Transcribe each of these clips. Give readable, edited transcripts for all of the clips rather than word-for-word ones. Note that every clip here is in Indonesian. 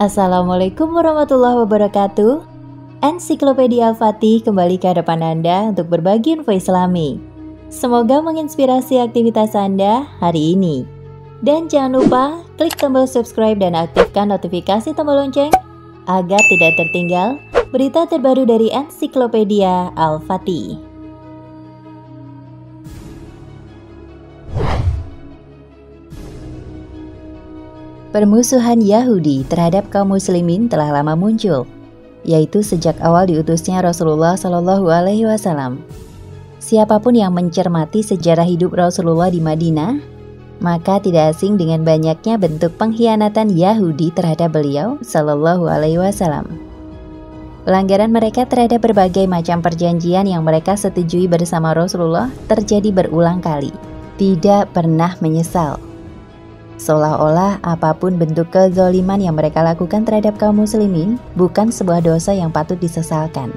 Assalamualaikum warahmatullahi wabarakatuh. Ensiklopedia Al-Fatih kembali ke hadapan Anda untuk berbagi info Islami. Semoga menginspirasi aktivitas Anda hari ini. Dan jangan lupa klik tombol subscribe dan aktifkan notifikasi tombol lonceng agar tidak tertinggal berita terbaru dari Ensiklopedia Al-Fatih. Permusuhan Yahudi terhadap kaum muslimin telah lama muncul, yaitu sejak awal diutusnya Rasulullah Shallallahu Alaihi Wasallam. Siapapun yang mencermati sejarah hidup Rasulullah di Madinah, maka tidak asing dengan banyaknya bentuk pengkhianatan Yahudi terhadap beliau Shallallahu Alaihi Wasallam. Pelanggaran mereka terhadap berbagai macam perjanjian yang mereka setujui bersama Rasulullah terjadi berulang kali, tidak pernah menyesal. Seolah-olah apapun bentuk kezaliman yang mereka lakukan terhadap kaum muslimin bukan sebuah dosa yang patut disesalkan.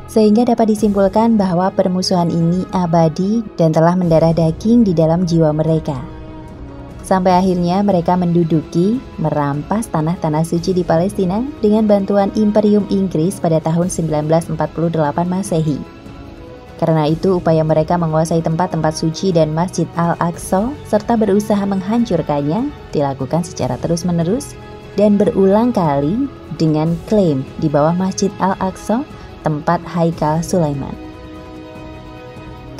Sehingga dapat disimpulkan bahwa permusuhan ini abadi dan telah mendarah daging di dalam jiwa mereka. Sampai akhirnya mereka menduduki, merampas tanah-tanah suci di Palestina dengan bantuan Imperium Inggris pada tahun 1948 Masehi. Karena itu, upaya mereka menguasai tempat-tempat suci dan Masjid Al-Aqsa serta berusaha menghancurkannya dilakukan secara terus-menerus dan berulang kali dengan klaim di bawah Masjid Al-Aqsa, tempat Haikal Sulaiman.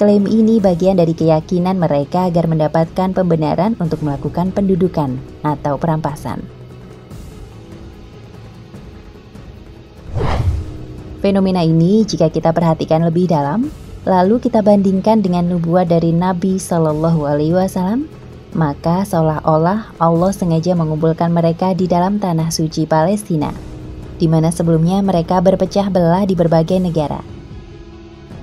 Klaim ini bagian dari keyakinan mereka agar mendapatkan pembenaran untuk melakukan pendudukan atau perampasan. Fenomena ini jika kita perhatikan lebih dalam, lalu kita bandingkan dengan nubuat dari Nabi Shallallahu Alaihi Wasallam, maka seolah-olah Allah sengaja mengumpulkan mereka di dalam tanah suci Palestina, di mana sebelumnya mereka berpecah belah di berbagai negara.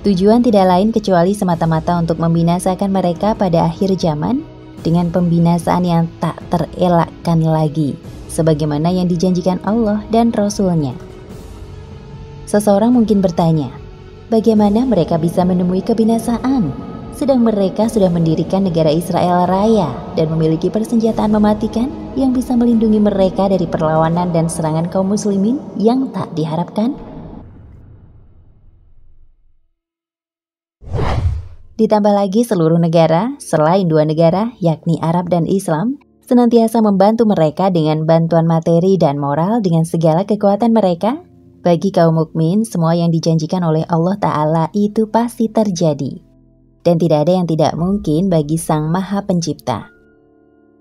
Tujuan tidak lain kecuali semata-mata untuk membinasakan mereka pada akhir zaman dengan pembinasaan yang tak terelakkan lagi, sebagaimana yang dijanjikan Allah dan Rasul-Nya. Seseorang mungkin bertanya, bagaimana mereka bisa menemui kebinasaan, sedang mereka sudah mendirikan negara Israel Raya dan memiliki persenjataan mematikan yang bisa melindungi mereka dari perlawanan dan serangan kaum muslimin yang tak diharapkan? Ditambah lagi seluruh negara, selain dua negara, yakni Arab dan Islam, senantiasa membantu mereka dengan bantuan materi dan moral dengan segala kekuatan mereka. Bagi kaum mukmin, semua yang dijanjikan oleh Allah Ta'ala itu pasti terjadi. Dan tidak ada yang tidak mungkin bagi Sang Maha Pencipta.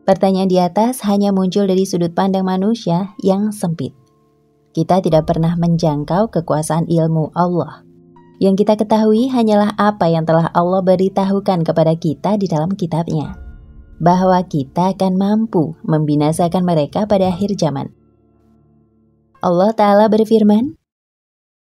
Pertanyaan di atas hanya muncul dari sudut pandang manusia yang sempit. Kita tidak pernah menjangkau kekuasaan ilmu Allah. Yang kita ketahui hanyalah apa yang telah Allah beritahukan kepada kita di dalam kitabnya. Bahwa kita akan mampu membinasakan mereka pada akhir zaman. Allah Ta'ala berfirman,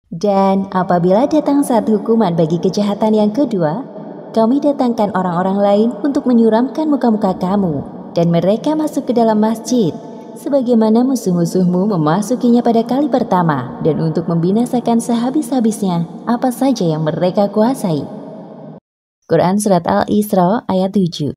"Dan apabila datang saat hukuman bagi kejahatan yang kedua, kami datangkan orang-orang lain untuk menyuramkan muka-muka kamu, dan mereka masuk ke dalam masjid, sebagaimana musuh-musuhmu memasukinya pada kali pertama, dan untuk membinasakan sehabis-habisnya apa saja yang mereka kuasai." Quran Surat Al-Isra ayat 7.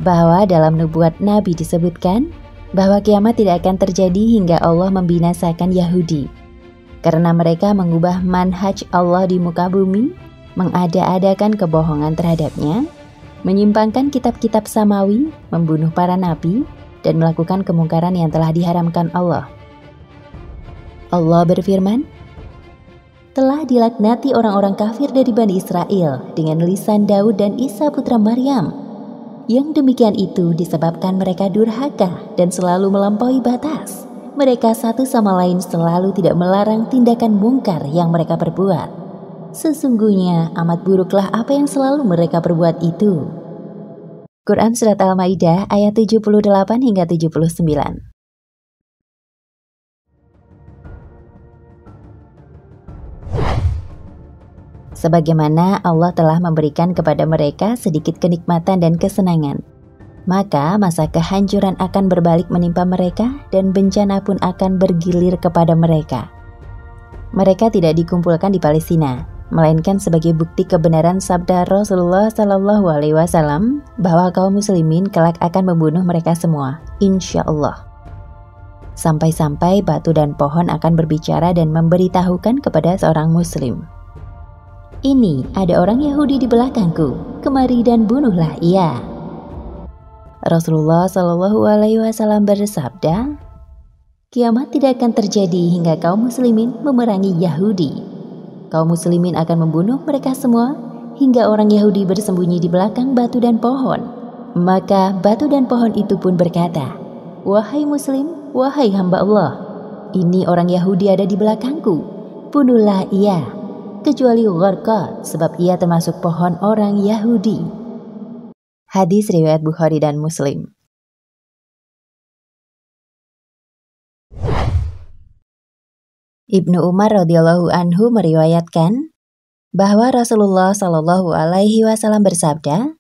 Bahwa dalam nubuat Nabi disebutkan bahwa kiamat tidak akan terjadi hingga Allah membinasakan Yahudi karena mereka mengubah manhaj Allah di muka bumi, mengada-adakan kebohongan terhadapnya, menyimpangkan kitab-kitab samawi, membunuh para nabi, dan melakukan kemungkaran yang telah diharamkan Allah. Allah berfirman, "Telah dilaknati orang-orang kafir dari Bani Israel dengan lisan Daud dan Isa putra Maryam. Yang demikian itu disebabkan mereka durhaka dan selalu melampaui batas. Mereka satu sama lain selalu tidak melarang tindakan mungkar yang mereka perbuat. Sesungguhnya amat buruklah apa yang selalu mereka perbuat itu." Quran Surat Al-Maidah ayat 78 hingga 79. Sebagaimana Allah telah memberikan kepada mereka sedikit kenikmatan dan kesenangan, maka masa kehancuran akan berbalik menimpa mereka dan bencana pun akan bergilir kepada mereka. Mereka tidak dikumpulkan di Palestina, melainkan sebagai bukti kebenaran sabda Rasulullah Shallallahu Alaihi Wasallam bahwa kaum muslimin kelak akan membunuh mereka semua, insya Allah. Sampai-sampai batu dan pohon akan berbicara dan memberitahukan kepada seorang muslim, "Ini ada orang Yahudi di belakangku, kemari dan bunuhlah ia." Rasulullah Shallallahu Alaihi Wasallam bersabda, "Kiamat tidak akan terjadi hingga kaum muslimin memerangi Yahudi. Kaum muslimin akan membunuh mereka semua hingga orang Yahudi bersembunyi di belakang batu dan pohon. Maka batu dan pohon itu pun berkata, 'Wahai muslim, wahai hamba Allah, ini orang Yahudi ada di belakangku. Bunuhlah ia, kecuali Gharqad, sebab ia termasuk pohon orang Yahudi.'" Hadis riwayat Bukhari dan Muslim. Ibnu Umar radhiyallahu anhu meriwayatkan bahwa Rasulullah Shallallahu Alaihi Wasallam bersabda,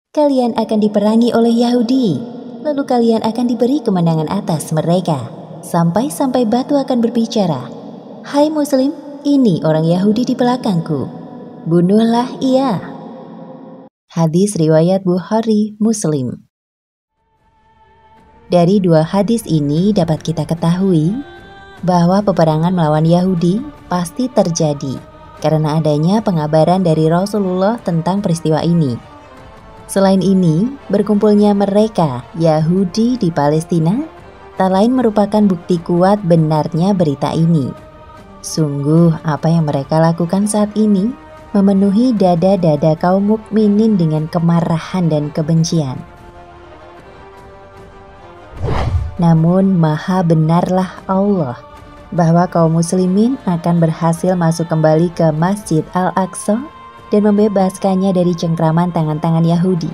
"Kalian akan diperangi oleh Yahudi, lalu kalian akan diberi kemenangan atas mereka, sampai-sampai batu akan berbicara, 'Hai muslim, ini orang Yahudi di belakangku, bunuhlah ia.'" Hadis riwayat Bukhari Muslim. Dari dua hadis ini dapat kita ketahui bahwa peperangan melawan Yahudi pasti terjadi karena adanya pengabaran dari Rasulullah tentang peristiwa ini. Selain ini, berkumpulnya mereka Yahudi di Palestina tak lain merupakan bukti kuat benarnya berita ini. Sungguh apa yang mereka lakukan saat ini memenuhi dada-dada kaum mukminin dengan kemarahan dan kebencian. Namun maha benarlah Allah bahwa kaum muslimin akan berhasil masuk kembali ke Masjid Al-Aqsa dan membebaskannya dari cengkraman tangan-tangan Yahudi.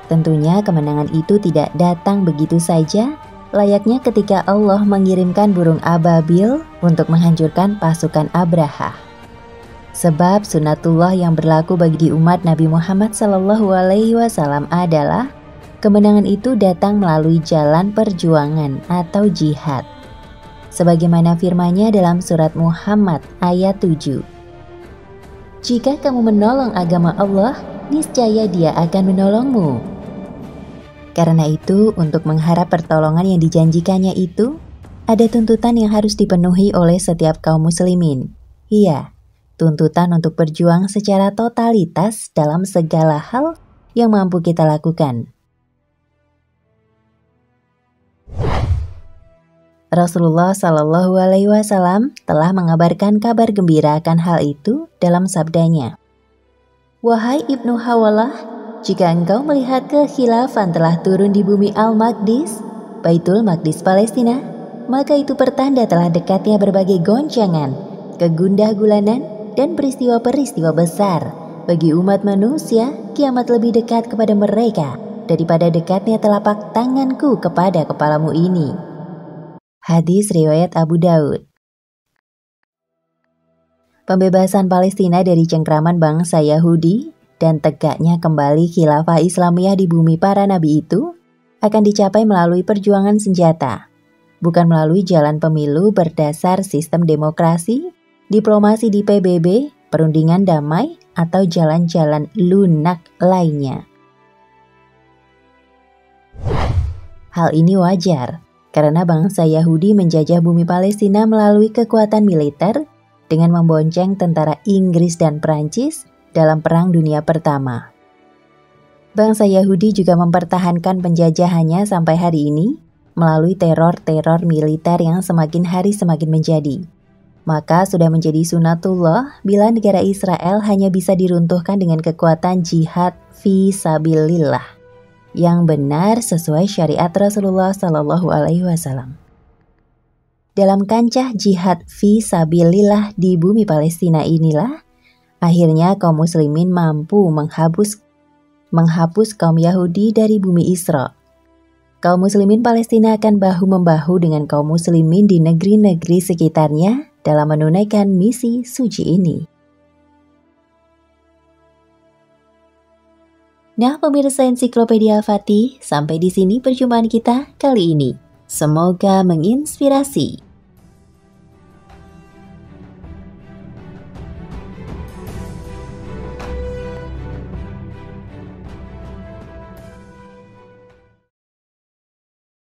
Tentunya kemenangan itu tidak datang begitu saja, layaknya ketika Allah mengirimkan burung ababil untuk menghancurkan pasukan Abraha. Sebab sunatullah yang berlaku bagi umat Nabi Muhammad SAW adalah kemenangan itu datang melalui jalan perjuangan atau jihad. Sebagaimana firman-Nya dalam surat Muhammad ayat 7. "Jika kamu menolong agama Allah, niscaya Dia akan menolongmu." Karena itu, untuk mengharap pertolongan yang dijanjikannya itu, ada tuntutan yang harus dipenuhi oleh setiap kaum muslimin. Iya, tuntutan untuk berjuang secara totalitas dalam segala hal yang mampu kita lakukan. Rasulullah Shallallahu Alaihi Wasallam telah mengabarkan kabar gembira akan hal itu dalam sabdanya, "Wahai Ibnu Hawalah, jika engkau melihat kekhilafan telah turun di bumi Al-Maqdis, Baitul Maqdis Palestina, maka itu pertanda telah dekatnya berbagai goncangan, kegundah gulanan, dan peristiwa-peristiwa besar. Bagi umat manusia, kiamat lebih dekat kepada mereka daripada dekatnya telapak tanganku kepada kepalamu ini." Hadis riwayat Abu Daud. Pembebasan Palestina dari cengkraman bangsa Yahudi dan tegaknya kembali khilafah Islamiyah di bumi para nabi itu akan dicapai melalui perjuangan senjata, bukan melalui jalan pemilu berdasar sistem demokrasi, diplomasi di PBB, perundingan damai, atau jalan-jalan lunak lainnya. Hal ini wajar karena bangsa Yahudi menjajah bumi Palestina melalui kekuatan militer dengan membonceng tentara Inggris dan Prancis dalam Perang Dunia Pertama. Bangsa Yahudi juga mempertahankan penjajahannya sampai hari ini melalui teror-teror militer yang semakin hari semakin menjadi. Maka sudah menjadi sunatullah bila negara Israel hanya bisa diruntuhkan dengan kekuatan jihad fi sabilillah yang benar sesuai syariat Rasulullah Shallallahu Alaihi Wasallam. Dalam kancah jihad fi sabilillah di bumi Palestina inilah, akhirnya kaum muslimin mampu menghapus kaum Yahudi dari bumi Isra. Kaum muslimin Palestina akan bahu-membahu dengan kaum muslimin di negeri-negeri sekitarnya dalam menunaikan misi suci ini. Nah, pemirsa Ensiklopedia Al-Fatih, sampai di sini perjumpaan kita kali ini. Semoga menginspirasi.